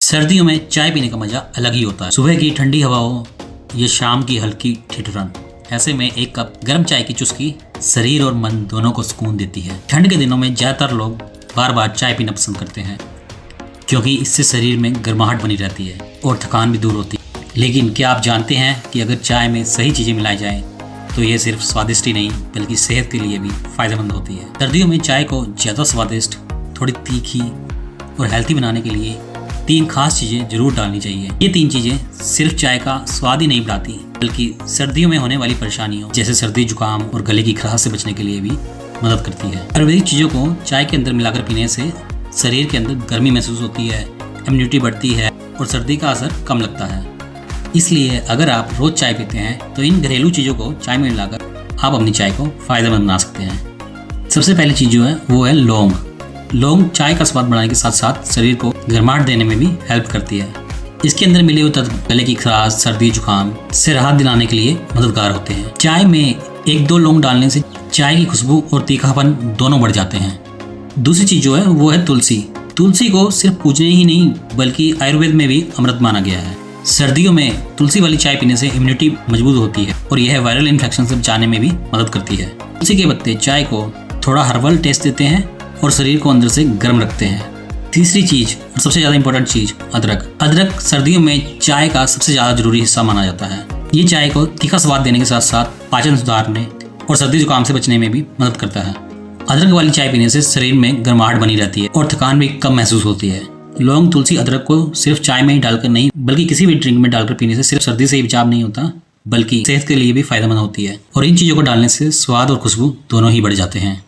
सर्दियों में चाय पीने का मजा अलग ही होता है। सुबह की ठंडी हवाओं या शाम की हल्की ठिठुरन, ऐसे में एक कप गर्म चाय की चुस्की शरीर और मन दोनों को सुकून देती है। ठंड के दिनों में ज्यादातर लोग बार बार चाय पीना पसंद करते हैं क्योंकि इससे शरीर में गर्माहट बनी रहती है और थकान भी दूर होती है। लेकिन क्या आप जानते हैं कि अगर चाय में सही चीजें मिलाई जाएं तो ये सिर्फ स्वादिष्ट ही नहीं बल्कि सेहत के लिए भी फायदेमंद होती है। सर्दियों में चाय को ज्यादा स्वादिष्ट, थोड़ी तीखी और हेल्थी बनाने के लिए 3 खास चीजें जरूर डालनी चाहिए। ये 3 चीजें सिर्फ चाय का स्वाद ही नहीं बढ़ाती बल्कि सर्दियों में होने वाली परेशानियों जैसे सर्दी, जुकाम और गले की खराश से बचने के लिए भी मदद करती है। आयुर्वेदिक चीजों को चाय के अंदर मिलाकर पीने से शरीर के अंदर गर्मी महसूस होती है, इम्यूनिटी बढ़ती है और सर्दी का असर कम लगता है। इसलिए अगर आप रोज चाय पीते हैं तो इन घरेलू चीजों को चाय में मिलाकर आप अपनी चाय को फायदेमंद बना सकते हैं। सबसे पहली चीज जो है वो है लौंग। लौंग चाय का स्वाद बढ़ाने के साथ साथ शरीर को गर्माहट देने में भी हेल्प करती है। इसके अंदर मिले हुए तत्व गले की खराश, सर्दी, जुकाम से राहत दिलाने के लिए मददगार होते हैं। चाय में 1-2 लौंग डालने से चाय की खुशबू और तीखापन दोनों बढ़ जाते हैं। दूसरी चीज जो है वो है तुलसी। तुलसी को सिर्फ पूजने ही नहीं बल्कि आयुर्वेद में भी अमृत माना गया है। सर्दियों में तुलसी वाली चाय पीने से इम्यूनिटी मजबूत होती है और यह वायरल इन्फेक्शन से बचाने में भी मदद करती है। तुलसी के पत्ते चाय को थोड़ा हर्बल टेस्ट देते हैं और शरीर को अंदर से गर्म रखते हैं। तीसरी चीज और सबसे ज्यादा इंपॉर्टेंट चीज अदरक। अदरक सर्दियों में चाय का सबसे ज्यादा जरूरी हिस्सा माना जाता है। ये चाय को तीखा स्वाद देने के साथ साथ पाचन सुधारने और सर्दी जुकाम से बचने में भी मदद करता है। अदरक वाली चाय पीने से शरीर में गर्माहट बनी रहती है और थकान भी कम महसूस होती है। लौंग, तुलसी, अदरक को सिर्फ चाय में ही डालकर नहीं बल्कि किसी भी ड्रिंक में डालकर पीने से सिर्फ सर्दी से ही बचाव नहीं होता बल्कि सेहत के लिए भी फायदेमंद होती है और इन चीजों को डालने से स्वाद और खुशबू दोनों ही बढ़ जाते हैं।